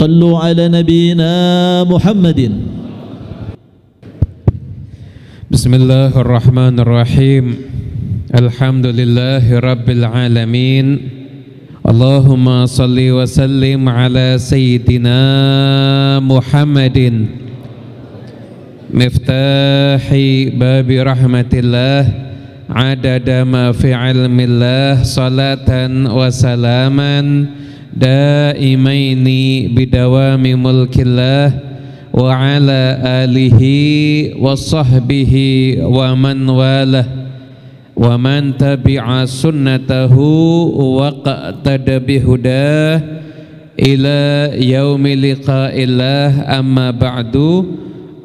صلوا على نبينا محمد. بسم الله الرحمن الرحيم. الحمد لله رب العالمين. اللهم صل وسلم على سيدنا محمد مفتاح باب رحمة الله عدد ما في علم الله صلاة وسلاما دائمين بدوام ملك الله وعلى آله وصحبه ومن والاه ومن تبع سنته واقتدى بهداه إلى يوم لقاء الله. أما بعد.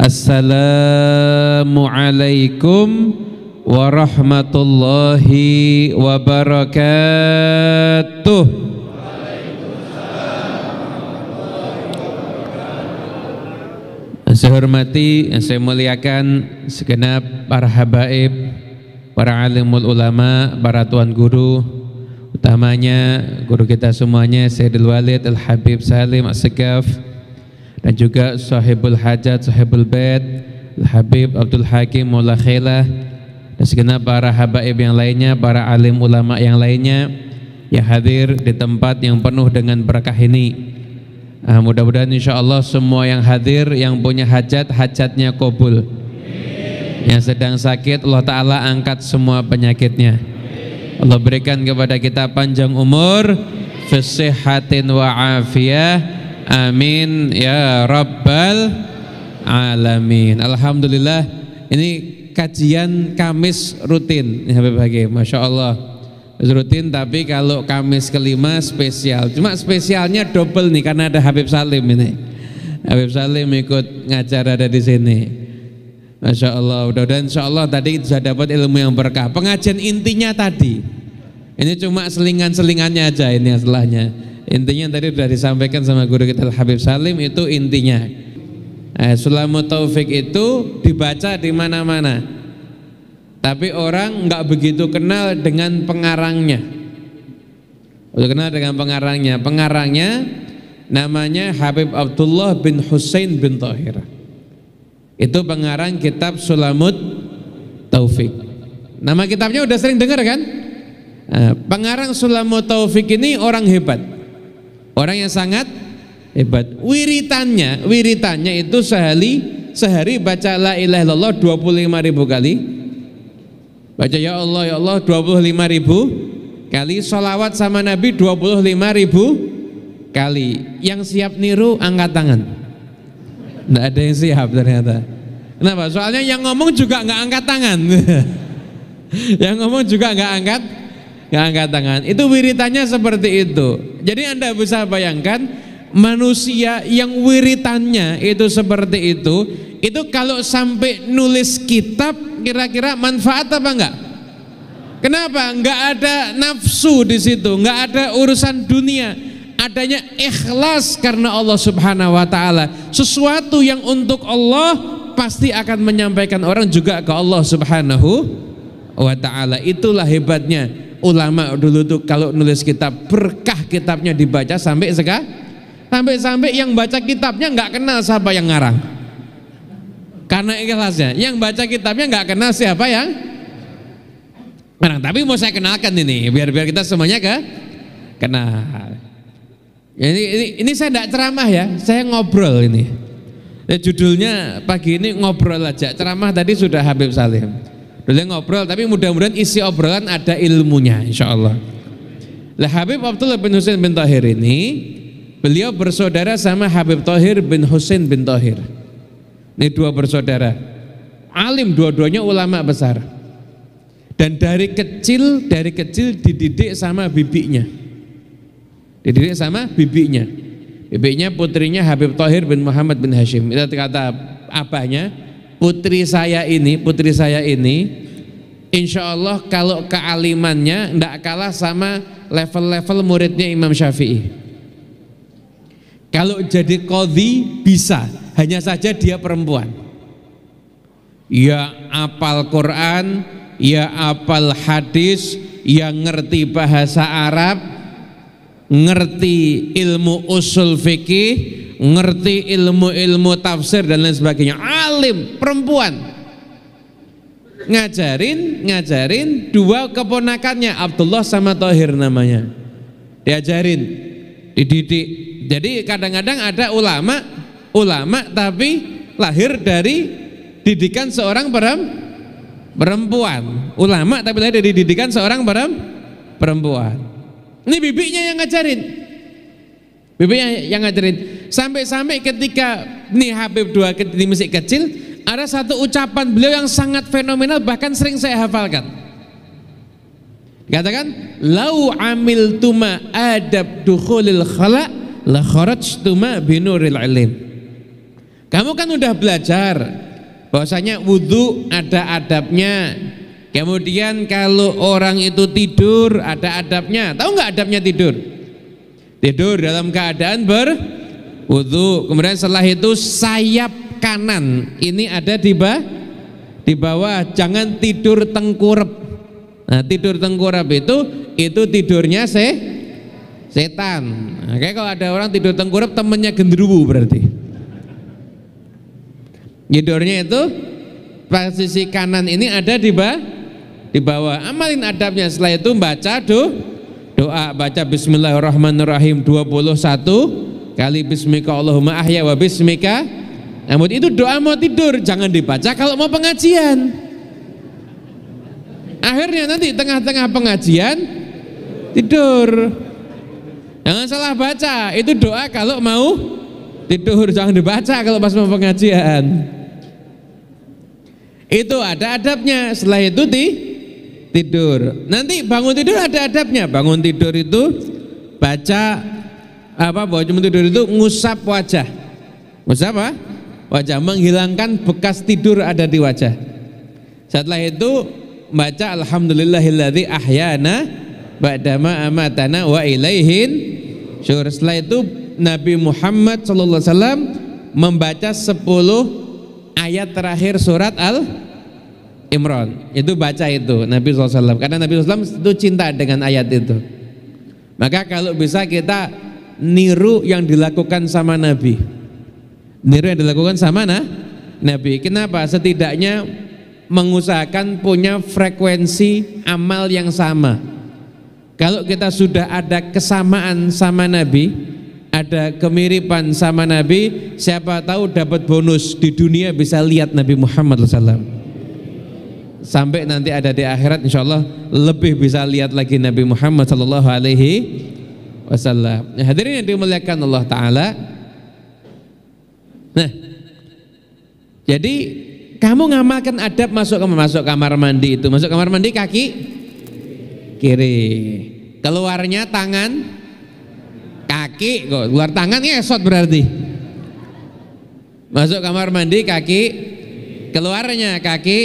السلام عليكم warahmatullahi wabarakatuh. Saya hormati, saya muliakan segenap para habaib, para alimul ulama, para tuan guru, utamanya guru kita semuanya Sayyidul Walid Al-Habib Salim As-Segaf, dan juga sahibul hajat, sahibul bait Al-Habib Abdul Hakim Maula Khailah, dan segenap para habaib yang lainnya, para alim ulama yang lainnya yang hadir di tempat yang penuh dengan berkah ini. Mudah-mudahan insyaallah semua yang hadir yang punya hajat, hajatnya kabul. Yang sedang sakit Allah Ta'ala angkat semua penyakitnya. Allah berikan kepada kita panjang umur, fisihhatin wa afiyah, amin ya rabbal alamin. Alhamdulillah, ini kajian Kamis rutin ya Habib Hakim, Masya Allah rutin, tapi kalau Kamis kelima spesial. Cuma spesialnya double nih karena ada Habib Salim ini. Habib Salim ikut ngajar ada di sini. Masya Allah. Mudah-mudahan insya Allah tadi sudah dapat ilmu yang berkah. Pengajian intinya tadi. Ini cuma selingan-selingannya aja ini setelahnya. Intinya tadi sudah disampaikan sama guru kita Habib Salim, itu intinya. Sulamut Taufik itu dibaca di mana-mana. Tapi orang nggak begitu kenal dengan pengarangnya. Udah kenal dengan pengarangnya. Pengarangnya namanya Habib Abdullah bin Husain bin Thahir. Itu pengarang kitab Sulamut Taufik. Nama kitabnya udah sering dengar kan? Pengarang Sulamut Taufik ini orang hebat. Orang yang sangat hebat. Wiritannya itu sehari baca la ilaha illallah 25.000 kali. Baca ya Allah 25.000 kali. Sholawat sama Nabi 25.000 kali. Yang siap niru angkat tangan. Nggak ada yang siap ternyata. Kenapa? Soalnya yang ngomong juga nggak angkat tangan. Yang ngomong juga nggak angkat tangan. Itu wiritannya seperti itu. Jadi Anda bisa bayangkan manusia yang wiritannya itu seperti itu kalau sampai nulis kitab kira-kira manfaat apa enggak? Kenapa? Enggak ada nafsu di situ, enggak ada urusan dunia, adanya ikhlas karena Allah Subhanahu wa taala. Sesuatu yang untuk Allah pasti akan menyampaikan orang juga ke Allah Subhanahu wa taala. Itulah hebatnya ulama dulu tuh kalau nulis kitab, berkah kitabnya dibaca sampai yang baca kitabnya nggak kenal siapa yang ngarang, karena ikhlasnya. Yang baca kitabnya nggak kenal siapa yang ngarang. Tapi mau saya kenalkan ini biar kita semuanya kenal. Ini saya tidak ceramah ya, saya ngobrol ini. Judulnya pagi ini ngobrol aja. Ceramah tadi sudah Habib Salim. Dulu ngobrol, tapi mudah-mudahan isi obrolan ada ilmunya, insya Allah. Lah Habib Abdullah bin Husain bin Thahir ini, beliau bersaudara sama Habib Thahir bin Husain bin Thahir. Ini dua bersaudara, alim, dua-duanya ulama besar. Dan dari kecil dididik sama bibinya. Bibinya putrinya Habib Thahir bin Muhammad bin Hashim. Itu kata abahnya, putri saya ini insya Allah kalau kealimannya tidak kalah sama level-level muridnya Imam Syafi'i. Kalau jadi qadhi bisa, hanya saja dia perempuan. Ya apal Quran, ya apal hadis, ya ngerti bahasa Arab, ngerti ilmu usul fikih, ngerti ilmu-ilmu tafsir dan lain sebagainya, alim, perempuan. Ngajarin dua keponakannya, Abdullah sama Thohir namanya, diajarin, dididik. Jadi kadang-kadang ada ulama tapi lahir dari didikan seorang perempuan, ulama tapi lahir dari didikan seorang perempuan. Ini bibinya yang ngajarin, sampai ketika nih Habib II ini masih kecil, ada satu ucapan beliau yang sangat fenomenal, bahkan sering saya hafalkan. Katakan, lau amiltuma adab dukhulil khala la kharajtuma binuril ilim. Kamu kan udah belajar bahwasanya wudu ada adabnya. Kemudian kalau orang itu tidur ada adabnya. Tahu nggak adabnya tidur? Tidur dalam keadaan berwudu. Kemudian setelah itu sayap kanan ini ada di bawah, jangan tidur tengkurap. Nah, tidur tengkurap itu tidurnya setan. Nah, kayak kalau ada orang tidur tengkurap temennya genderuwo berarti. Tidurnya itu posisi kanan ini ada di bawah. Amalin adabnya, setelah itu baca doa, baca bismillahirrahmanirrahim 21 kali, bismika Allahumma ahya wa bismika. Namun itu doa mau tidur, jangan dibaca kalau mau pengajian. Akhirnya nanti tengah-tengah pengajian tidur. Jangan salah baca, itu doa kalau mau tidur, jangan dibaca kalau pas mau pengajian. Itu ada adabnya. Setelah itu tidur. Nanti bangun tidur ada adabnya. Bangun tidur itu baca bangun tidur itu ngusap wajah. Ngusap apa? Wajah, menghilangkan bekas tidur ada di wajah. Setelah itu baca alhamdulillahilladzi ahyana ba'dama amatana wa ilaihin syur. Setelah itu Nabi Muhammad SAW membaca 10 ayat terakhir surat Al-Imran. Itu baca itu Nabi SAW, karena Nabi SAW itu cinta dengan ayat itu. Maka kalau bisa kita niru yang dilakukan sama Nabi. Niru yang dilakukan sama Nabi. Kenapa? Setidaknya mengusahakan punya frekuensi amal yang sama. Kalau kita sudah ada kesamaan sama Nabi, ada kemiripan sama Nabi, siapa tahu dapat bonus di dunia, bisa lihat Nabi Muhammad SAW. Sampai nanti ada di akhirat, insya Allah lebih bisa lihat lagi Nabi Muhammad SAW. Hadirin yang dimuliakan Allah Ta'ala. Nah, jadi kamu ngamalkan adab masuk kamar mandi itu. Masuk kamar mandi kaki kiri, keluarnya tangan kaki, kok keluar tangan ngesot berarti. Masuk kamar mandi kaki, keluarnya kaki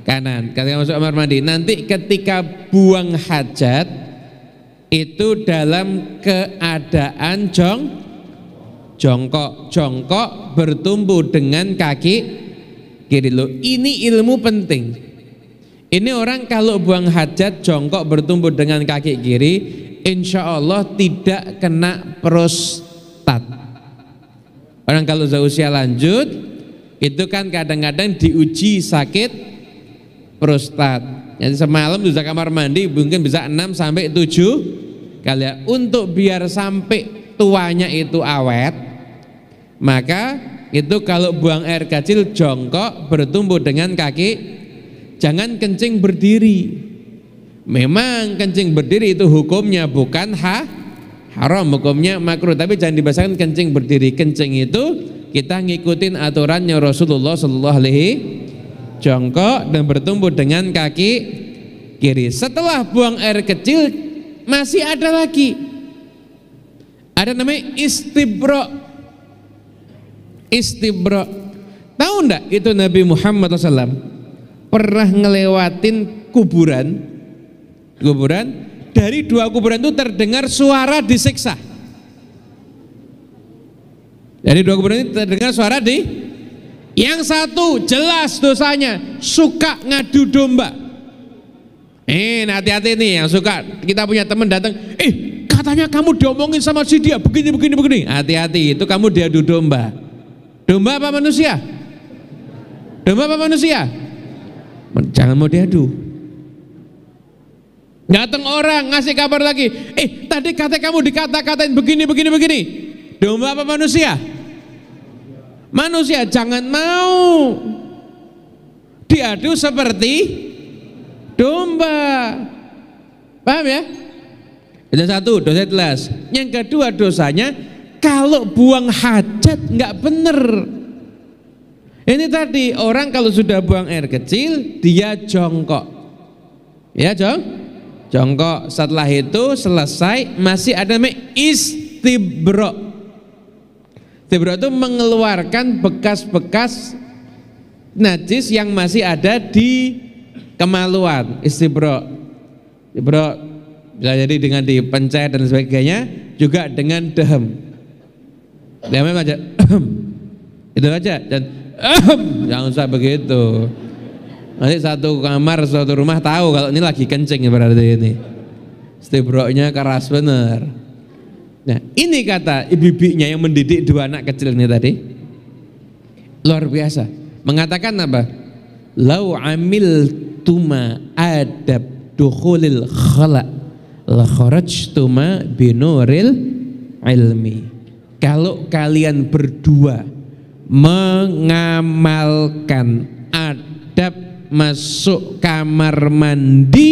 kanan. Ketika masuk kamar mandi, nanti ketika buang hajat itu dalam keadaan jongkok bertumbuh dengan kaki kiri. Loh, ini ilmu penting. Ini orang kalau buang hajat jongkok bertumbuh dengan kaki kiri, insya Allah tidak kena prostat. Orang kalau sudah usia lanjut itu kan kadang-kadang diuji sakit prostat. Jadi semalam di kamar mandi mungkin bisa 6 sampai 7 kali. Untuk biar sampai tuanya itu awet, maka itu kalau buang air kecil jongkok bertumbuh dengan kaki. Jangan kencing berdiri. Memang kencing berdiri itu hukumnya bukan haram, hukumnya makruh, tapi jangan dibasahkan kencing berdiri. Kencing itu kita ngikutin aturannya Rasulullah sallallahu alaihi, jongkok dan bertumbuh dengan kaki kiri. Setelah buang air kecil masih ada lagi, ada namanya istibra. Tahu enggak itu Nabi Muhammad SAW pernah ngelewatin kuburan, dari 2 kuburan itu terdengar suara disiksa. Dari 2 kuburan itu terdengar suara yang satu jelas dosanya, suka ngadu domba. Hati-hati nih yang suka. Kita punya teman datang, katanya kamu diomongin sama si dia begini. Hati-hati, itu kamu diadu domba. Domba apa manusia? Domba apa manusia? Jangan mau diadu. Datang orang ngasih kabar lagi, tadi kata kamu dikata-katain begini. Domba apa manusia? Manusia. Jangan mau diadu seperti domba. Paham ya? Itu satu, dosa telas. Yang kedua dosanya kalau buang hajat nggak bener. Ini tadi orang kalau sudah buang air kecil dia jongkok. Ya, jongkok. Setelah itu selesai masih ada namanya istibro. Istibro itu mengeluarkan bekas-bekas najis yang masih ada di kemaluan. Istibro bisa jadi dengan dipencet dan sebagainya, juga dengan dehem. Dehem aja, itu aja, dan jangan usah begitu. Nanti satu kamar, satu rumah tahu kalau ini lagi kencing berarti ini. Istibro'nya keras bener. Nah, ini kata ibu-ibunya yang mendidik dua anak kecil ini tadi. Luar biasa. Mengatakan apa? Lau amil tuma adab dukhulil khala la kharajtuma binuril ilmi. Kalau kalian berdua mengamalkan adab masuk kamar mandi,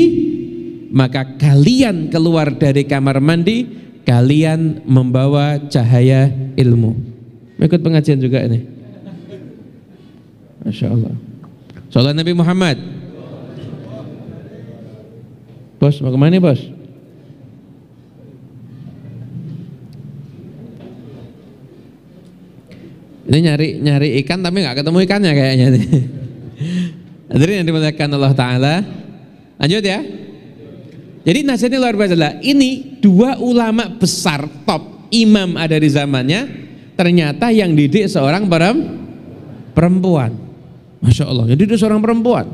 maka kalian keluar dari kamar mandi, kalian membawa cahaya ilmu. Ikut pengajian juga ini. Masya Allah. Salat Nabi Muhammad. Bos, mau kemana bos? Ini nyari ikan tapi nggak ketemu ikannya kayaknya nih. Hadirin yang dimuliakan Allah Ta'ala. Lanjut ya. Jadi nasihatnya luar biasa lah. Ini dua ulama besar top imam ada di zamannya, ternyata yang didik seorang perempuan. Masya Allah, jadi dia seorang perempuan.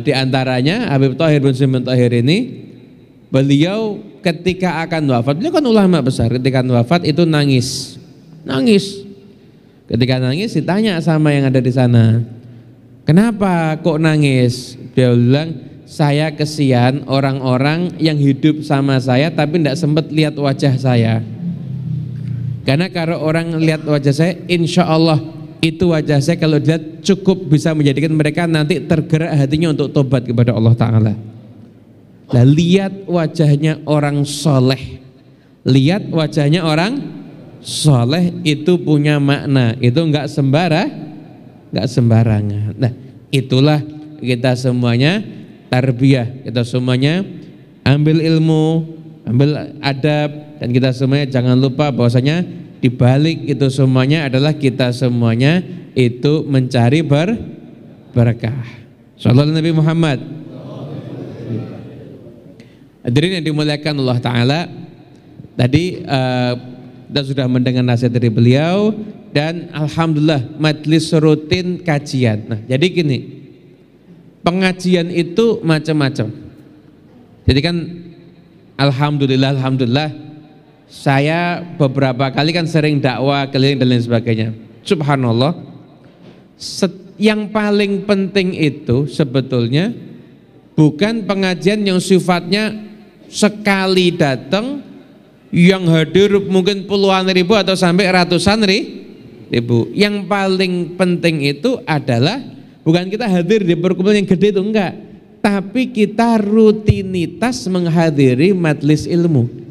Di antaranya Habib Thohir bin Simon Thohir ini, beliau ketika akan wafat, beliau kan ulama besar, ketika wafat itu nangis. Ketika nangis ditanya sama yang ada di sana, kenapa kok nangis? Dia bilang, saya kesian orang-orang yang hidup sama saya tapi tidak sempat lihat wajah saya. Karena kalau orang lihat wajah saya, insya Allah itu wajah saya kalau dilihat cukup bisa menjadikan mereka nanti tergerak hatinya untuk tobat kepada Allah Ta'ala. Nah, lihat wajahnya orang soleh, lihat wajahnya orang soleh itu punya makna, itu enggak sembarangan. Nah, itulah kita semuanya tarbiyah, kita semuanya ambil ilmu, ambil adab, dan kita semuanya jangan lupa bahwasanya di balik itu semuanya adalah kita semuanya itu mencari berkah. Sallallahu Nabi Muhammad. Hadirin yang dimuliakan Allah Ta'ala, tadi kita sudah mendengar nasihat dari beliau dan alhamdulillah majelis rutin kajian. Nah, jadi gini, pengajian itu macam-macam. Jadi kan alhamdulillah saya beberapa kali kan sering dakwah keliling dan lain sebagainya. Subhanallah, yang paling penting itu sebetulnya bukan pengajian yang sifatnya sekali datang yang hadir mungkin puluhan ribu atau sampai ratusan ribu. Yang paling penting itu adalah bukan kita hadir di perkumpulan yang gede itu, enggak, tapi kita rutinitas menghadiri majelis ilmu.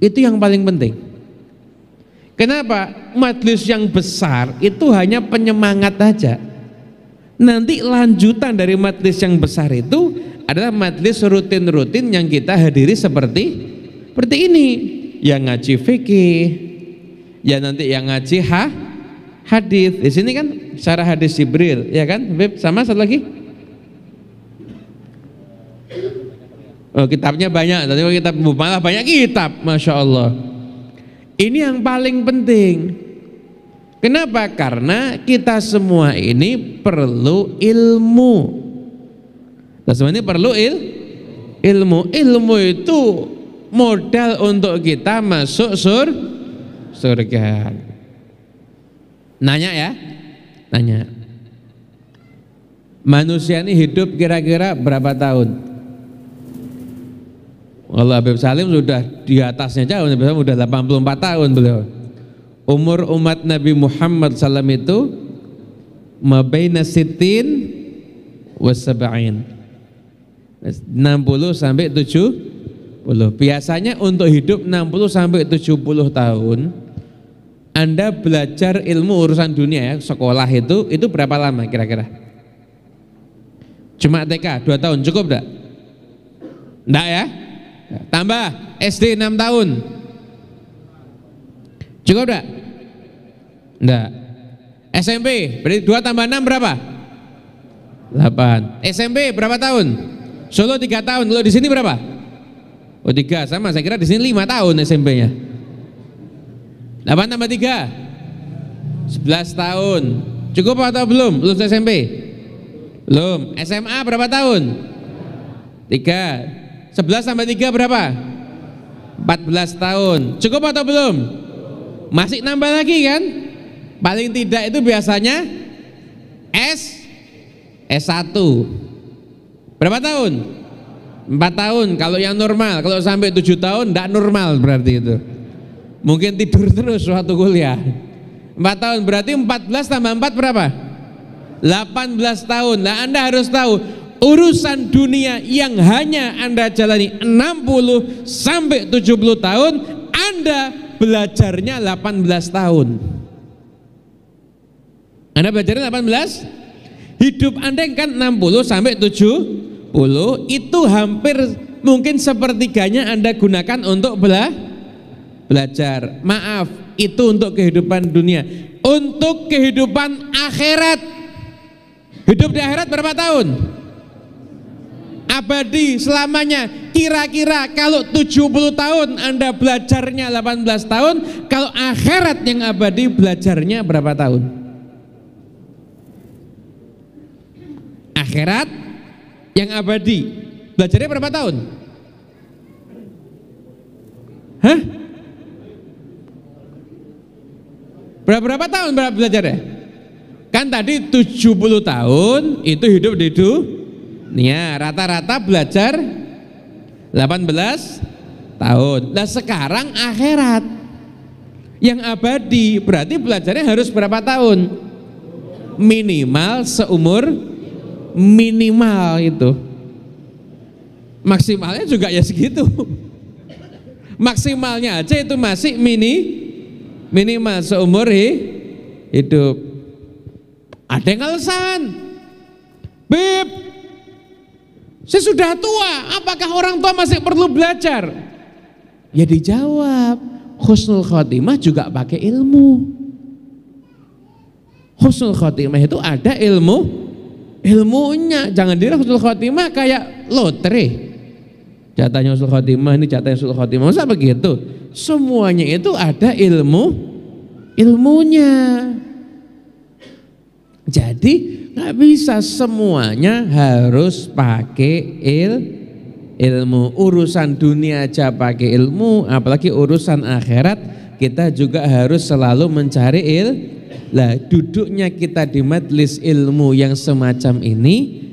Itu yang paling penting. Kenapa? Majelis yang besar itu hanya penyemangat aja. Nanti lanjutan dari majelis yang besar itu adalah majelis rutin-rutin yang kita hadiri seperti ini. Yang ngaji fikih, ya nanti yang ngaji hadis. Di sini kan syarah hadis Jibril, ya kan? Beb, sama satu lagi. Oh, kitabnya banyak, tadi kitab malah banyak kitab, masya Allah. Ini yang paling penting. Kenapa? Karena kita semua ini perlu ilmu. Kita semua ini perlu ilmu. Ilmu itu modal untuk kita masuk surga. Nanya ya, nanya. Manusia ini hidup kira-kira berapa tahun? Kalau Habib Salim sudah di atasnya jauh, sudah 84 tahun beliau. Umur umat Nabi Muhammad SAW itu mabaina sitin wasab'in, 60 sampai 70. Biasanya untuk hidup 60 sampai 70 tahun Anda belajar ilmu urusan dunia ya, sekolah itu berapa lama kira-kira? Cuma TK 2 tahun cukup enggak? Enggak ya? Tambah SD 6 tahun. Cukup enggak? Enggak. SMP berarti 2 tambah 6 berapa? 8. SMP berapa tahun? Solo 3 tahun. Kalau di sini berapa? Oh 3 sama, saya kira di sini 5 tahun SMP-nya. 8 tambah 3 11 tahun. Cukup atau belum? Lulus SMP? Belum. SMA berapa tahun? 3. 11 tambah 3 berapa? 14 tahun. Cukup atau belum? Masih nambah lagi kan? Paling tidak itu biasanya S1. Berapa tahun? 4 tahun. Kalau yang normal, kalau sampai 7 tahun enggak normal berarti itu. Mungkin tidur terus waktu kuliah. 4 tahun berarti 14 tambah 4 berapa? 18 tahun. Nah, Anda harus tahu urusan dunia yang hanya Anda jalani 60 sampai 70 tahun, Anda belajarnya 18 tahun. Anda belajarnya 18? Hidup Anda kan 60 sampai 70 itu hampir mungkin sepertiganya Anda gunakan untuk belajar. Maaf, itu untuk kehidupan dunia. Untuk kehidupan akhirat, hidup di akhirat berapa tahun? Abadi selamanya. Kira-kira kalau 70 tahun Anda belajarnya 18 tahun, kalau akhirat yang abadi belajarnya berapa tahun? Akhirat yang abadi belajarnya berapa tahun? Hah? Berapa tahun belajarnya? Kan tadi 70 tahun itu hidup di dunia, rata-rata belajar 18 tahun. Nah sekarang akhirat yang abadi berarti belajarnya harus berapa tahun? Minimal seumur, minimal itu. Maksimalnya juga ya segitu. Maksimalnya aja itu masih minimal seumur hidup. Ada yang alasan, Beb, saya sudah tua, apakah orang tua masih perlu belajar? Ya dijawab, husnul khotimah juga pakai ilmu. Husnul khotimah itu ada ilmunya. Jangan dira husnul khotimah kayak lotre. Jatahnya husnul khotimah, ini jatahnya husnul khotimah. Masa begitu? Semuanya itu ada ilmunya. Jadi nggak bisa semuanya harus pakai ilmu. Urusan dunia aja pakai ilmu, apalagi urusan akhirat kita juga harus selalu mencari Lah duduknya kita di majelis ilmu yang semacam ini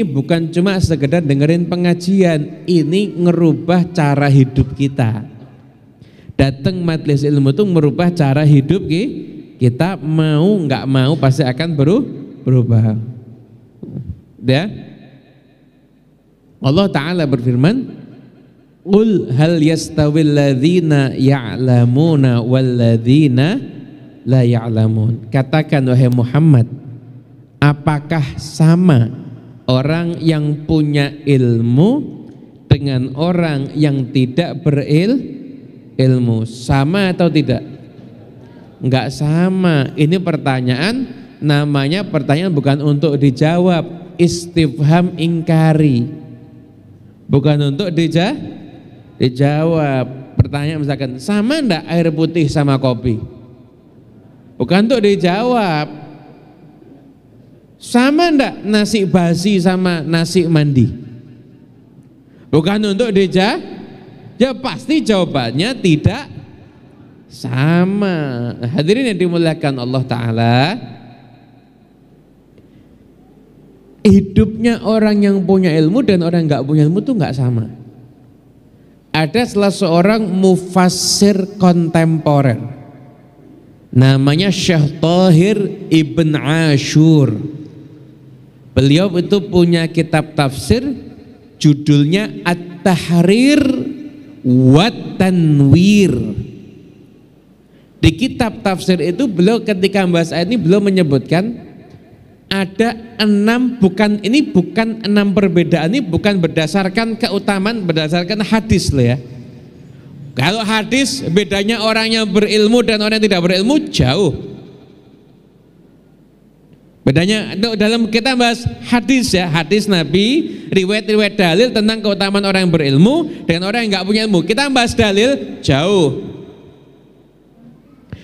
bukan cuma sekedar dengerin pengajian, ini ngerubah cara hidup kita. Datang majelis ilmu itu merubah cara hidup kita, mau nggak mau pasti akan berubah. Ya. Allah Ta'ala berfirman, Qul hal yastawil ladzina ya'lamuna wal ladzina la ya'lamun. Katakan wahai Muhammad, apakah sama orang yang punya ilmu dengan orang yang tidak berilmu? Sama atau tidak? Enggak sama. Ini pertanyaan, namanya pertanyaan bukan untuk dijawab, istifham ingkari, bukan untuk dijawab. Pertanyaan misalkan, sama enggak air putih sama kopi? Bukan untuk dijawab. Sama enggak nasi basi sama nasi mandi? Bukan untuk Ya pasti jawabannya tidak sama. Hadirin yang dimuliakan Allah Ta'ala, hidupnya orang yang punya ilmu dan orang yang nggak punya ilmu itu nggak sama. Ada salah seorang mufassir kontemporer, namanya Syekh Thahir Ibn Ashur. Beliau itu punya kitab tafsir, judulnya At-Tahrir wa Tanwir. Di kitab tafsir itu beliau ketika membahas ayat ini beliau menyebutkan ada 6, bukan 6 perbedaan, ini bukan berdasarkan keutamaan, berdasarkan hadis loh ya. Kalau hadis bedanya orang yang berilmu dan orang yang tidak berilmu jauh. Bedanya dalam kita bahas hadis ya, hadis Nabi, riwayat-riwayat dalil tentang keutamaan orang yang berilmu dan orang yang nggak punya ilmu. Kita bahas dalil jauh.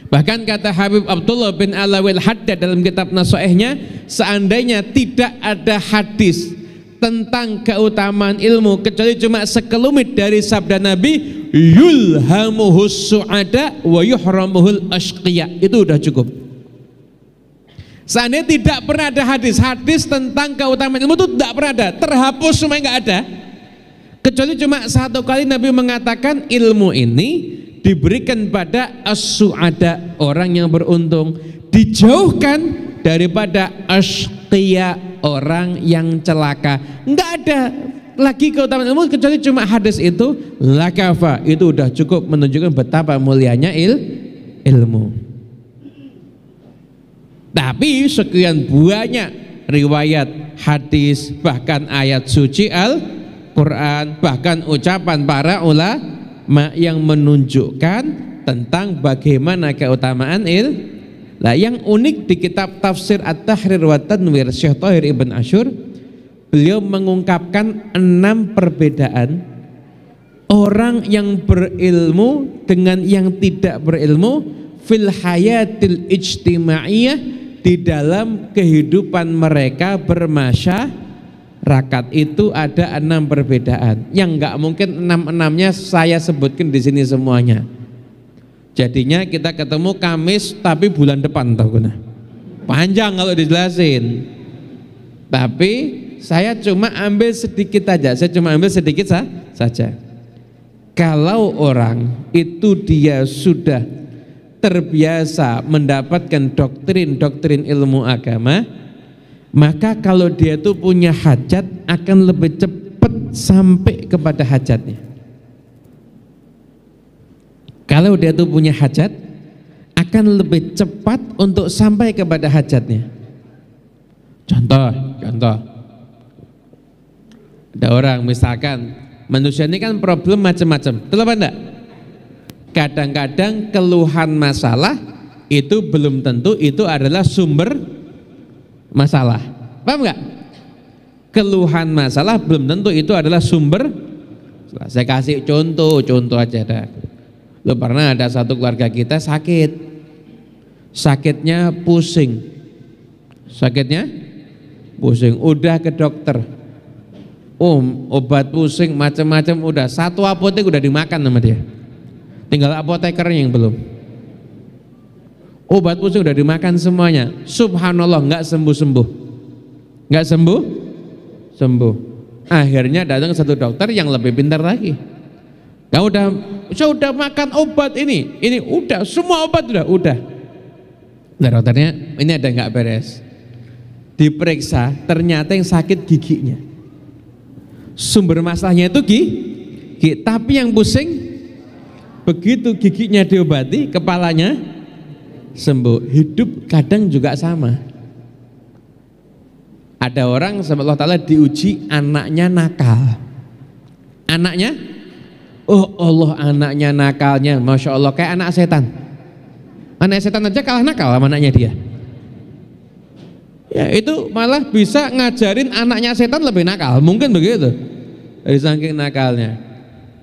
Bahkan kata Habib Abdullah bin Alawil Haddad dalam kitab Nasaihnya, seandainya tidak ada hadis tentang keutamaan ilmu kecuali cuma sekelumit dari sabda Nabi, yulhamuhus su'ada wa yuhramuhul ashqiya, itu udah cukup. Seandainya tidak pernah ada hadis tentang keutamaan ilmu, itu tidak pernah ada, terhapus semua, nggak ada, kecuali cuma satu kali Nabi mengatakan ilmu ini diberikan pada as-su'ada, orang yang beruntung, dijauhkan daripada ashqiya, orang yang celaka. Enggak ada lagi keutamaan ilmu kecuali cuma hadis itu, lakafa, itu udah cukup menunjukkan betapa mulianya ilmu. Tapi sekian banyak riwayat hadis, bahkan ayat suci Al-Quran, bahkan ucapan para ulama yang menunjukkan tentang bagaimana keutamaan ilmu. Lah yang unik di kitab tafsir At-Tahrir wa Tanwir Syekh Thahir Ibn Ashur, beliau mengungkapkan 6 perbedaan orang yang berilmu dengan yang tidak berilmu fil hayatil ijtimaiyah, di dalam kehidupan mereka bermasyarakat. Itu ada 6 perbedaan yang nggak mungkin 6-6-nya saya sebutkan di sini semuanya. Jadinya kita ketemu Kamis tapi bulan depan tahu nah. Panjang kalau dijelasin. Tapi saya cuma ambil sedikit aja. Saya cuma ambil sedikit saja. Kalau orang itu dia sudah terbiasa mendapatkan doktrin ilmu agama, maka kalau dia itu punya hajat akan lebih cepat sampai kepada hajatnya. Kalau dia itu punya hajat akan lebih cepat untuk sampai kepada hajatnya. Contoh, ada orang misalkan, manusia ini kan problem macam-macam, betul apa enggak? Kadang-kadang keluhan masalah itu belum tentu itu adalah sumber masalah, paham nggak? Keluhan masalah belum tentu itu adalah sumber. Saya kasih contoh aja dah. Lo pernah ada satu keluarga kita sakitnya pusing, udah ke dokter, obat pusing macam-macam udah, satu apotek udah dimakan sama dia, tinggal apotekernya yang belum. Obat pusing udah dimakan semuanya, subhanallah nggak sembuh. Akhirnya datang satu dokter yang lebih pintar lagi. Saya udah makan obat ini udah, semua obat udah. Nah dokternya, ini ada nggak beres. Diperiksa, ternyata yang sakit giginya. Sumber masalahnya itu gigi, tapi yang pusing begitu giginya diobati, kepalanya sembuh. Hidup kadang juga sama. Ada orang sama Allah Ta'ala diuji anaknya nakal. Anaknya nakalnya, Masya Allah kayak anak setan. Anak setan aja kalah nakal sama anaknya dia. Ya itu malah bisa ngajarin anaknya setan lebih nakal, mungkin begitu. Dari saking nakalnya,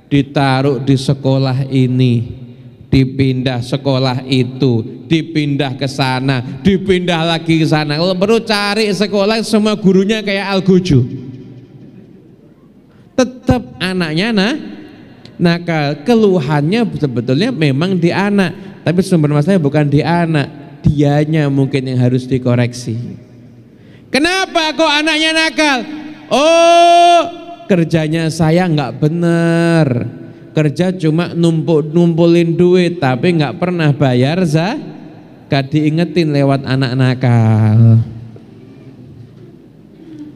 ditaruh di sekolah ini, dipindah sekolah itu, dipindah ke sana, dipindah lagi ke sana. Kalau perlu cari sekolah semua gurunya kayak Al-Guju. Tetap anaknya nakal. Keluhannya sebetulnya memang di anak, tapi sumber masalahnya bukan di anak, dianya mungkin yang harus dikoreksi. Kenapa kok anaknya nakal? Oh, kerjanya saya nggak bener, kerja cuma numpulin duit tapi nggak pernah bayar zakat, diingetin lewat anak nakal.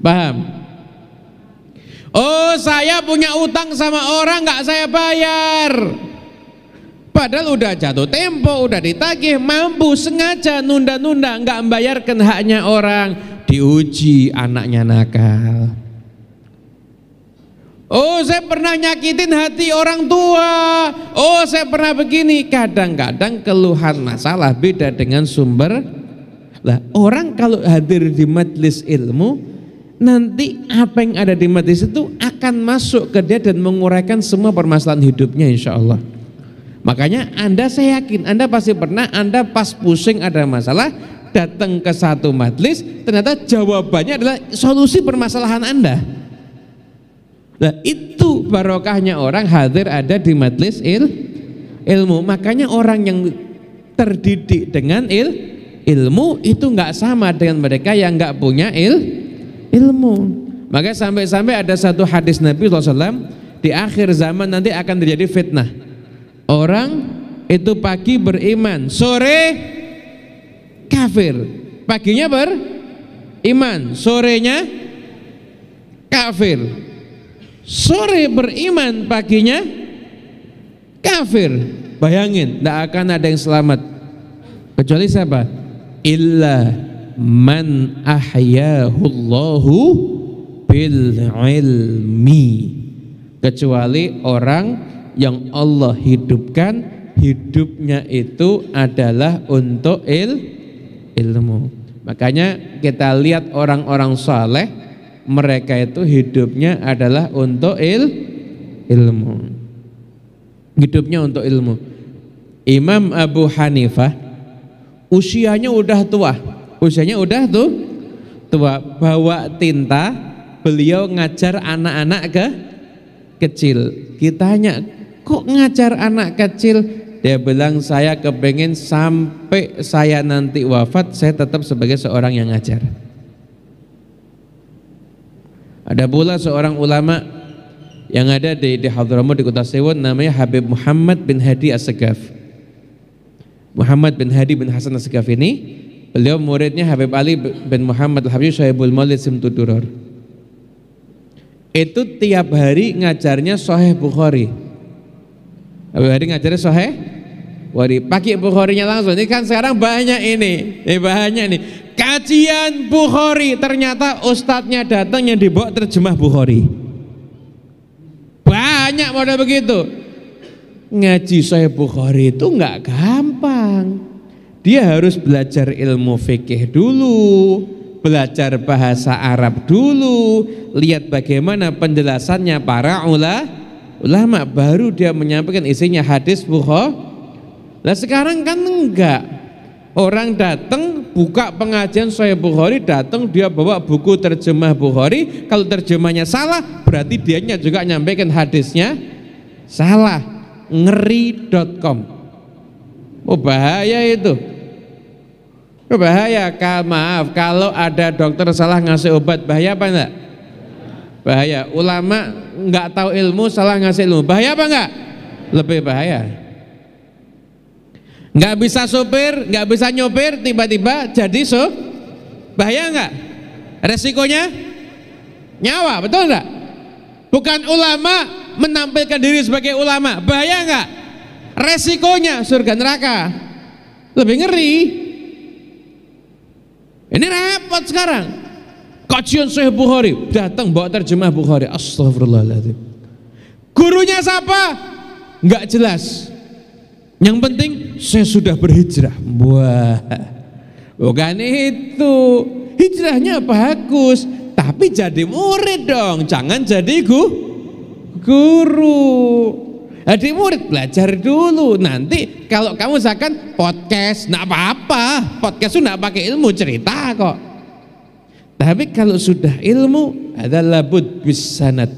Paham? Oh, saya punya utang sama orang nggak saya bayar, padahal udah jatuh tempo, udah ditagih, mampu, sengaja nunda-nunda nggak membayarkan haknya orang, diuji anaknya nakal. Oh, saya pernah nyakitin hati orang tua. Oh, saya pernah begini. Kadang-kadang keluhan masalah beda dengan sumber. Lah, orang kalau hadir di majelis ilmu, nanti apa yang ada di majelis itu akan masuk ke dia dan menguraikan semua permasalahan hidupnya, insya Allah. Makanya saya yakin Anda pasti pernah, Anda pas pusing ada masalah, datang ke satu majelis, ternyata jawabannya adalah solusi permasalahan Anda. Nah, itu barokahnya orang hadir ada di majelis ilmu. Makanya orang yang terdidik dengan ilmu itu nggak sama dengan mereka yang nggak punya ilmu. Maka sampai-sampai ada satu hadis Nabi SAW, di akhir zaman nanti akan terjadi fitnah. Orang itu pagi beriman, sore kafir. Paginya beriman, sorenya kafir. Sore beriman, paginya kafir. Bayangin, tidak akan ada yang selamat kecuali siapa? Illa man ahyahullahu bil ilmi, kecuali orang yang Allah hidupkan, hidupnya itu adalah untuk ilmu. Makanya kita lihat orang-orang saleh, mereka itu hidupnya adalah untuk ilmu. Hidupnya untuk ilmu. Imam Abu Hanifah usianya udah tua. Usianya udah tua. Bawa tinta, beliau ngajar anak-anak kecil. Kita tanya, kok ngajar anak kecil? Dia bilang, saya kepengen sampai saya nanti wafat, saya tetap sebagai seorang yang ngajar. Ada pula seorang ulama yang ada di Hadramaut di Kota Sewon, namanya Habib Muhammad bin Hadi As-Segaf. Muhammad bin Hadi bin Hasan As-Segaf ini, beliau muridnya Habib Ali bin Muhammad Al-Habib Syahibul Maulid Simtuduror. Itu tiap hari ngajarnya Sahih Bukhari. Habib Hadi ngajarnya Sahih Bukhari, pakai Bukharinya langsung. Ini kan sekarang banyak ini, banyak nih. Kajian Bukhari, ternyata ustadznya datang yang dibawa terjemah Bukhari. Banyak model begitu. Ngaji Sahih Bukhari itu nggak gampang. Dia harus belajar ilmu fikih dulu, belajar bahasa Arab dulu, lihat bagaimana penjelasannya para ulama, baru dia menyampaikan isinya hadis Bukhari. Lah sekarang kan enggak. Orang datang buka pengajian Sahih Bukhari, datang dia bawa buku terjemah Bukhari. Kalau terjemahnya salah, berarti dianya juga nyampaikan hadisnya salah. Ngeri.com. Oh, bahaya itu. Bahaya. Maaf, kalau ada dokter salah ngasih obat, bahaya apa enggak? Bahaya. Ulama enggak tahu ilmu salah ngasih ilmu, bahaya apa enggak? Lebih bahaya. Nggak bisa sopir, nggak bisa nyopir, tiba-tiba jadi bahaya nggak? Resikonya nyawa, betul nggak? Bukan ulama menampilkan diri sebagai ulama, bahaya nggak? Resikonya surga neraka, lebih ngeri. Ini repot sekarang. Kajian Sahih Bukhari, datang bawa terjemah Bukhari, astagfirullahaladzim. Gurunya siapa? Nggak jelas. Yang penting saya sudah berhijrah. Wah, bukan itu. Hijrahnya bagus, tapi jadi murid dong, jangan jadi guru. Jadi murid belajar dulu. Nanti kalau kamu misalkan podcast, nggak apa-apa. Podcast itu nggak pakai ilmu, cerita kok. Tapi kalau sudah ilmu, adalah labud bis sanad.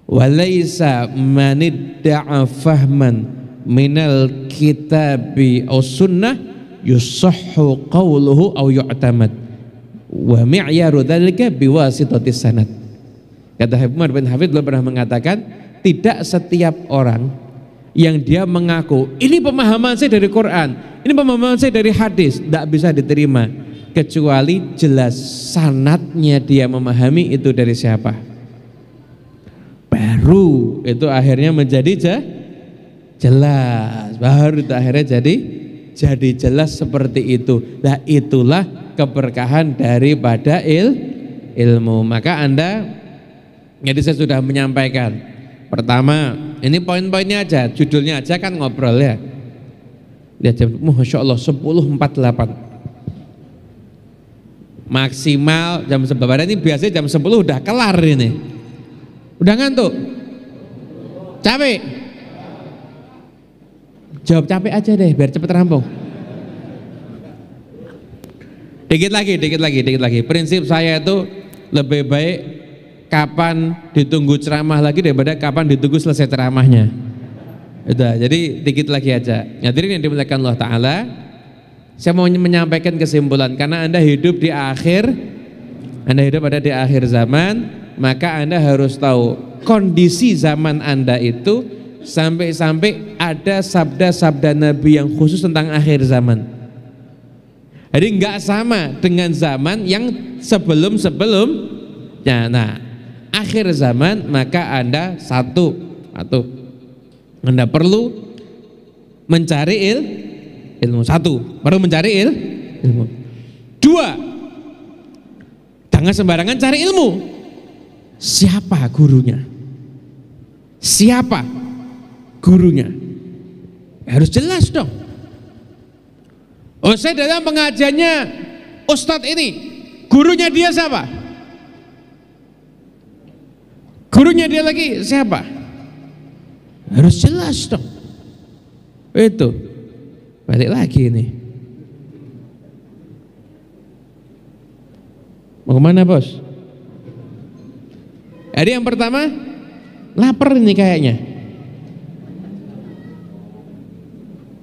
Walaisa manidda'a fahman minal kitabi aw sunnah yusahhu qawluhu aw yu'tamad wa mi'yaru dzalika biwasitatis sanad. Kata Umar bin Hafid pernah mengatakan, tidak setiap orang yang dia mengaku ini pemahaman saya dari Quran, ini pemahaman saya dari hadis, tidak bisa diterima kecuali jelas sanadnya dia memahami itu dari siapa. Baru itu akhirnya menjadi jelas, baru itu akhirnya jadi jelas seperti itu. Nah, itulah keberkahan daripada ilmu. Maka Anda, jadi saya sudah menyampaikan. Pertama, ini poin-poinnya aja, judulnya aja kan ngobrol ya. Lihat jam, Masya Allah 10.48. Maksimal jam 11. Ini biasanya jam 10 udah kelar ini. Udah ngantuk? Capek? Jawab capek aja deh biar cepet rampung. Dikit lagi. Prinsip saya itu lebih baik kapan ditunggu ceramah lagi daripada kapan ditunggu selesai ceramahnya. Udah, jadi dikit lagi aja. Hadirin yang dimuliakan Allah Ta'ala, saya mau menyampaikan kesimpulan. Karena Anda hidup ada di akhir zaman, maka Anda harus tahu kondisi zaman Anda itu sampai-sampai ada sabda-sabda Nabi yang khusus tentang akhir zaman. Jadi nggak sama dengan zaman yang sebelum-sebelumnya. Nah, akhir zaman maka Anda satu Anda perlu mencari ilmu. Perlu mencari ilmu. 2, jangan sembarangan cari ilmu. Siapa gurunya? Harus jelas dong. Oh, saya dalam pengajiannya Ustadz ini, gurunya dia siapa? Gurunya dia lagi siapa? Harus jelas dong. Itu balik lagi ini. Mau kemana bos? Jadi yang pertama, lapar ini kayaknya.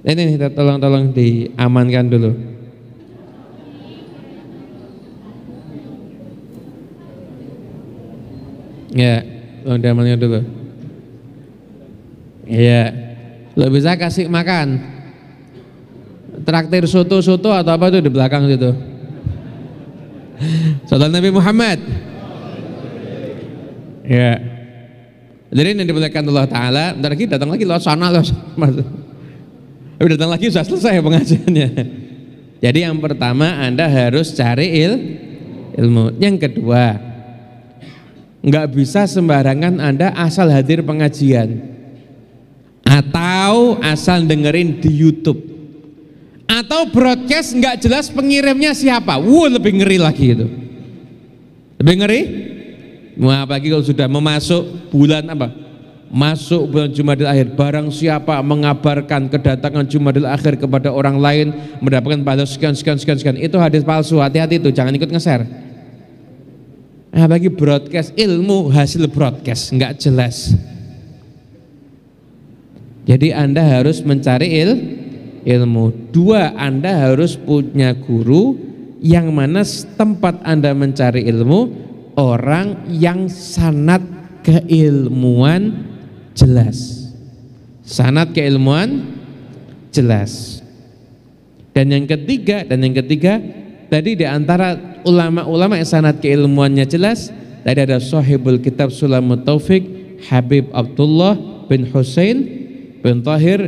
Ini tolong diamankan dulu. Ya, tolong diamankan dulu. Iya, lo bisa kasih makan. Traktir soto-soto atau apa tuh di belakang situ. Salam Nabi Muhammad. Ya. Jadi yang dimuliakan Allah Ta'ala, bentar lagi datang lagi lewat sana. Datang lagi sudah selesai pengajiannya. Jadi yang pertama Anda harus cari ilmu. Yang kedua, nggak bisa sembarangan Anda asal hadir pengajian atau asal dengerin di YouTube atau broadcast nggak jelas pengirimnya siapa. Lebih ngeri lagi itu. Lebih ngeri. Apalagi kalau sudah memasuk bulan apa? Masuk bulan Jumadil Akhir, barang siapa mengabarkan kedatangan Jumadil Akhir kepada orang lain mendapatkan pahala sekian. Itu hadis palsu, hati-hati itu, jangan ikut nge-share. Bagi broadcast ilmu hasil broadcast nggak jelas. Jadi Anda harus mencari ilmu. 2, Anda harus punya guru yang mana tempat Anda mencari ilmu orang yang sanad keilmuan jelas. Sanad keilmuan jelas. Dan yang ketiga tadi di antara ulama-ulama yang sanad keilmuannya jelas, tadi ada sahibul kitab Sulamut Taufik Habib Abdullah bin Husain bin Tahir,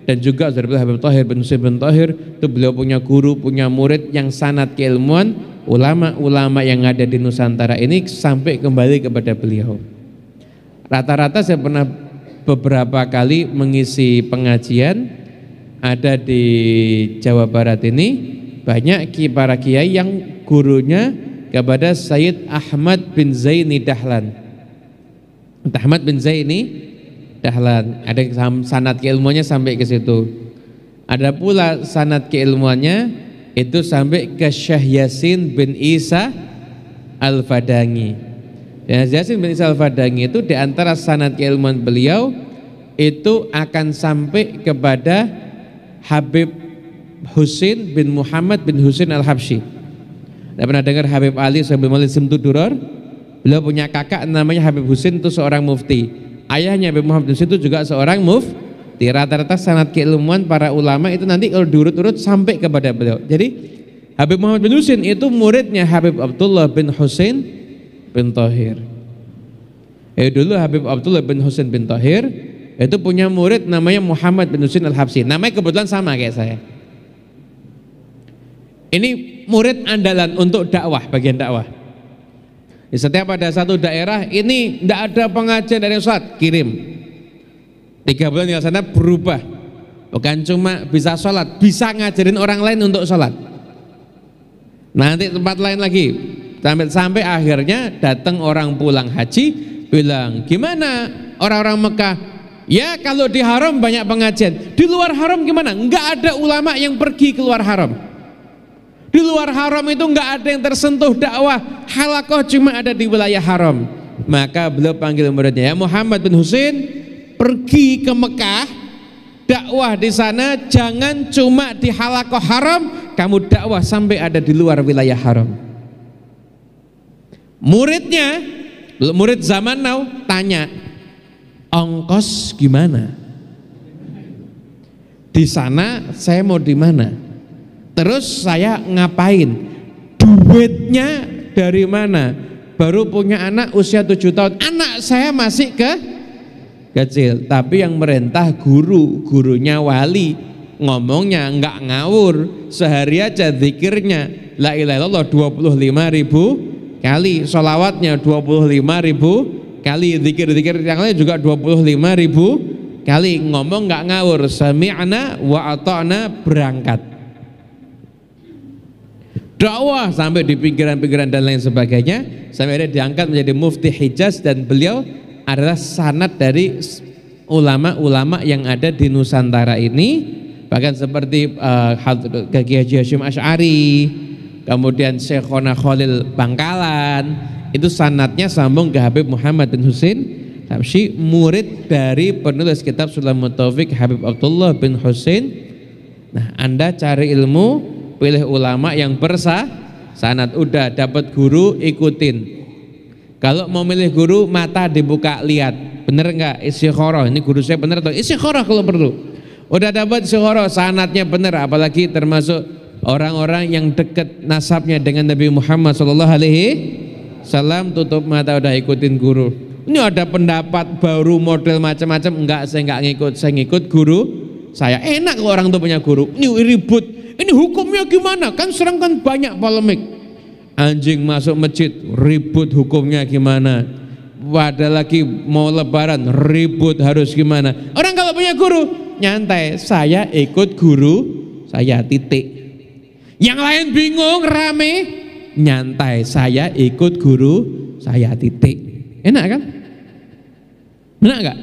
dan juga Habib Tahir bin Husain bin Tahir. Itu beliau punya guru, punya murid yang sanad keilmuan. Ulama-ulama yang ada di Nusantara ini sampai kembali kepada beliau. Rata-rata saya pernah beberapa kali mengisi pengajian ada di Jawa Barat ini, banyak para kiai yang gurunya kepada Sayyid Ahmad bin Zaini Dahlan. Ahmad bin Zaini Dahlan, ada sanad keilmuannya sampai ke situ. Ada pula sanad keilmuannya itu sampai ke Syekh Yasin bin Isa Al-Fadangi. Ya, Yasin bin Isa Al-Fadangi itu diantara sanad keilmuan beliau itu akan sampai kepada Habib Husain bin Muhammad bin Husain Al-Habsyi. Anda pernah dengar Habib Ali bin Malik Simtuduror? Beliau punya kakak namanya Habib Husain, itu seorang mufti. Ayahnya Habib Muhammad bin Husain itu juga seorang mufti. Rata-rata sanad keilmuan para ulama itu nanti kalau diurut-urut sampai kepada beliau. Jadi Habib Muhammad bin Husain itu muridnya Habib Abdullah bin Husain bin Thahir. Dulu Habib Abdullah bin Husain bin Thahir itu punya murid namanya Muhammad bin Husain Al-Habsyi. Namanya kebetulan sama kayak saya. Ini murid andalan untuk dakwah, bagian dakwah. Di setiap ada satu daerah ini tidak ada pengajian dari sholat, kirim 3 bulan di sana berubah, bukan cuma bisa sholat, bisa ngajarin orang lain untuk sholat. Nanti tempat lain lagi, sampai akhirnya datang orang pulang haji bilang, gimana orang-orang Mekah? Ya kalau di haram banyak pengajian, di luar haram gimana? Enggak ada ulama yang pergi keluar haram. Di luar haram itu enggak ada yang tersentuh dakwah, halakoh cuma ada di wilayah haram. Maka beliau panggil muridnya, ya Muhammad bin Husain, pergi ke Mekah, dakwah di sana, jangan cuma di halakoh haram, kamu dakwah sampai ada di luar wilayah haram. Muridnya, murid zaman now tanya, ongkos gimana? Di sana saya mau di mana? Terus saya ngapain? Duitnya dari mana? Baru punya anak usia 7 tahun. Anak saya masih kecil. Tapi yang merintah gurunya wali. Ngomongnya enggak ngawur. Sehari aja zikirnya la ilaha illallah 25.000 kali. Sholawatnya 25.000 kali. Zikir-zikir yang lain juga 25.000 kali. Ngomong enggak ngawur. Sami'na wa ata'na, berangkat. Dakwah sampai di pinggiran-pinggiran dan lain sebagainya, sampai akhirnya diangkat menjadi mufti Hijaz, dan beliau adalah sanad dari ulama-ulama yang ada di Nusantara ini, bahkan seperti Kiai Haji Hasyim Asy'ari, kemudian Syekhona Khalil Bangkalan, itu sanadnya sambung ke Habib Muhammad bin Husain Al-Habsyi, murid dari penulis kitab Sulamut Taufik Habib Abdullah bin Husain. Nah, Anda cari ilmu, pilih ulama yang sanad, udah dapat guru ikutin. Kalau mau milih guru, mata dibuka, lihat bener nggak istikharah, ini guru saya bener atau istikharah kalau perlu. Udah dapat istikharah, sanadnya bener, apalagi termasuk orang-orang yang dekat nasabnya dengan Nabi Muhammad SAW, tutup mata udah ikutin guru. Ini ada pendapat baru model macam-macam, enggak, saya enggak ngikut, saya ngikut guru saya. Enak kalau orang tuh punya guru. Ini ribut, ini hukumnya gimana? Kan sekarang kan banyak polemik. Anjing masuk masjid, ribut hukumnya gimana? Ada lagi mau lebaran, ribut harus gimana? Orang kalau punya guru, nyantai, saya ikut guru saya, titik. Yang lain bingung, rame, nyantai, saya ikut guru saya, titik. Enak kan? Enak gak?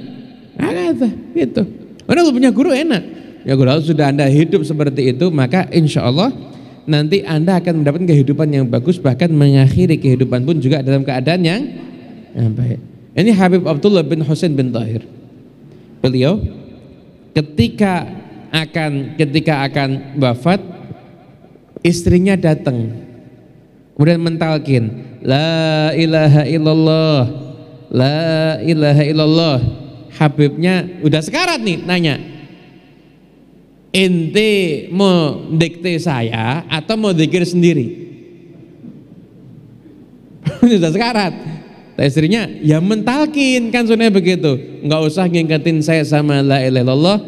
Enak gitu. Orang kalau punya guru enak. Ya kalau sudah Anda hidup seperti itu, maka insya Allah nanti Anda akan mendapatkan kehidupan yang bagus, bahkan mengakhiri kehidupan pun juga dalam keadaan yang baik. Ini Habib Abdullah bin Husain bin Thahir. Beliau ketika akan wafat, istrinya datang, kemudian mentalkin, la ilaha illallah, la ilaha illallah. Habibnya udah sekarat nih, nanya, ente mau dikte saya atau mau zikir sendiri? Sudah sekarat. Istrinya ya mentalkin, kan sunnah begitu, nggak usah ngingetin saya sama la ilaha illallah.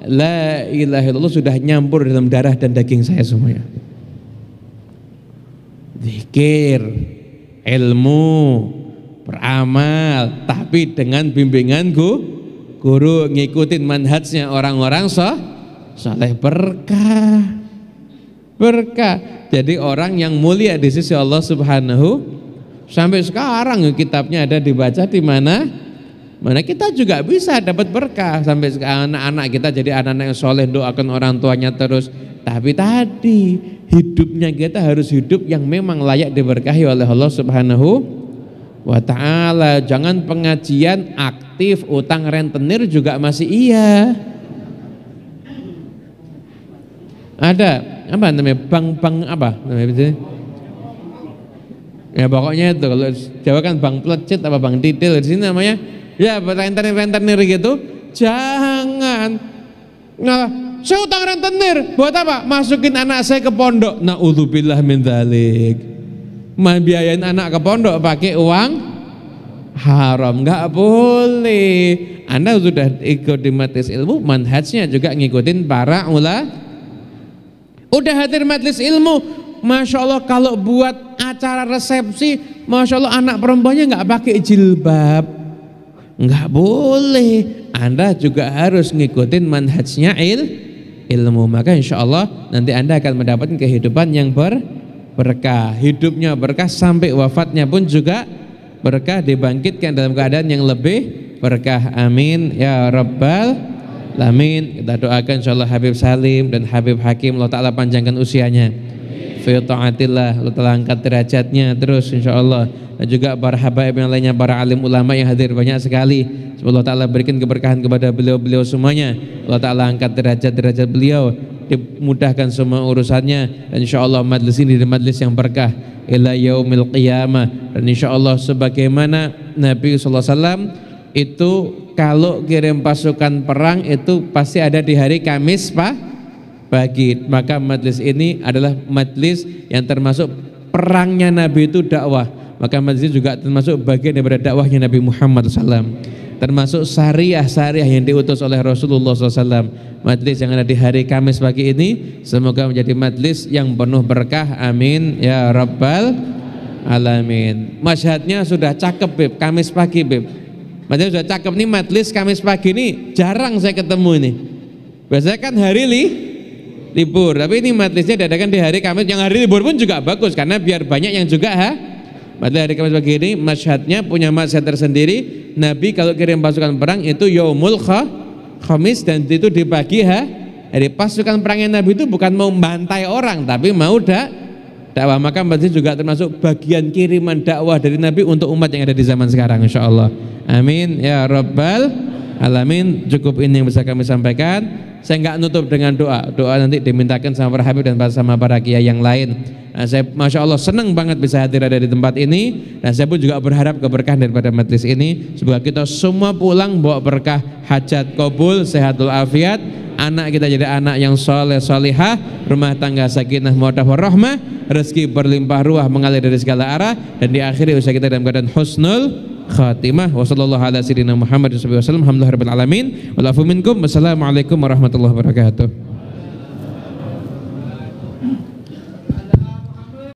La ilaha illallah sudah nyampur dalam darah dan daging saya semuanya. Zikir, ilmu, beramal, tapi dengan bimbingan guru, ngikutin manhajnya orang-orang saleh, berkah. Jadi orang yang mulia di sisi Allah Subhanahu. Sampai sekarang kitabnya ada dibaca di mana kita juga bisa dapat berkah. Sampai anak-anak kita jadi anak-anak yang soleh, doakan orang tuanya terus. Tapi tadi hidupnya kita harus hidup yang memang layak diberkahi oleh Allah Subhanahu wa ta'ala. Jangan pengajian aktif, utang rentenir juga masih iya. Ada apa namanya bank apa namanya itu? Ya pokoknya itu, kalau Jawa kan bank plecit apa bank titil, di sini namanya ya rentenir gitu. Jangan. Nah, saya utang rentenir buat apa? Masukin anak saya ke pondok. Naudzubillah min dzalik. Biayain anak ke pondok pakai uang haram, nggak boleh. Anda sudah ikut di majelis ilmu, manhajnya juga ngikutin para ulama. Udah hadir majelis ilmu, Masya Allah kalau buat acara resepsi, Masya Allah anak perempuannya nggak pakai jilbab, nggak boleh. Anda juga harus ngikutin manhajnya ilmu. Maka insya Allah nanti Anda akan mendapatkan kehidupan yang berkah. Hidupnya berkah sampai wafatnya pun juga berkah, dibangkitkan dalam keadaan yang lebih berkah. Amin ya rabbal alamin. Kita doakan insyaallah Habib Salim dan Habib Hakim, Allah Ta'ala panjangkan usianya fi ta'atillah, Allah Ta'ala angkat derajatnya terus insyaallah. Dan juga para habaib yang lainnya, para alim ulama yang hadir banyak sekali, semoga Allah Ta'ala berikan keberkahan kepada beliau-beliau semuanya. Allah Ta'ala angkat derajat-derajat beliau, dimudahkan semua urusannya, dan insyaallah majlis ini majlis yang berkah ila yaumil qiyamah. Dan insyaallah sebagaimana Nabi SAW itu kalau kirim pasukan perang itu pasti ada di hari Kamis pagi, maka majlis ini adalah majlis yang termasuk perangnya Nabi itu dakwah. Maka majlis juga termasuk bagian daripada dakwahnya Nabi Muhammad SAW, termasuk syariah yang diutus oleh Rasulullah SAW. Majlis yang ada di hari Kamis pagi ini semoga menjadi majlis yang penuh berkah. Amin ya rabbal alamin. Masyhadnya sudah cakep Beb, Kamis pagi Beb. Majlis sudah cakep nih, majlis Kamis pagi ini jarang saya ketemu ini. Biasanya kan hari libur, tapi ini majlisnya diadakan di hari Kamis. Yang hari libur pun juga bagus karena biar banyak yang juga majlis hari Kamis pagi ini masyhadnya punya masyhad tersendiri. Nabi kalau kirim pasukan perang itu yaumul khamis, dan itu di pagi hari. Pasukan perangnya Nabi itu bukan mau membantai orang tapi mau dakwah. Maka majlis juga termasuk bagian kiriman dakwah dari Nabi untuk umat yang ada di zaman sekarang insyaallah. Amin ya rabbal alamin. Cukup ini yang bisa kami sampaikan. Saya nggak nutup dengan doa nanti dimintakan sama para habib dan sama para kiai yang lain. Nah, saya Masya Allah senang banget bisa hadir ada di tempat ini, dan saya pun juga berharap keberkahan daripada majelis ini. Semoga kita semua pulang bawa berkah, hajat kabul, sehatul afiat, anak kita jadi anak yang soleh solihah, rumah tangga sakinah mawaddah warahmah, rezeki berlimpah ruah mengalir dari segala arah, dan di akhir usaha kita dalam keadaan husnul khatimah. Wassallallahu ala sayyidina Muhammad sallallahu alaihi wasallam. Alhamdulillahirabbil alamin. Wal afu minkum. Wassalamualaikum warahmatullahi wabarakatuh.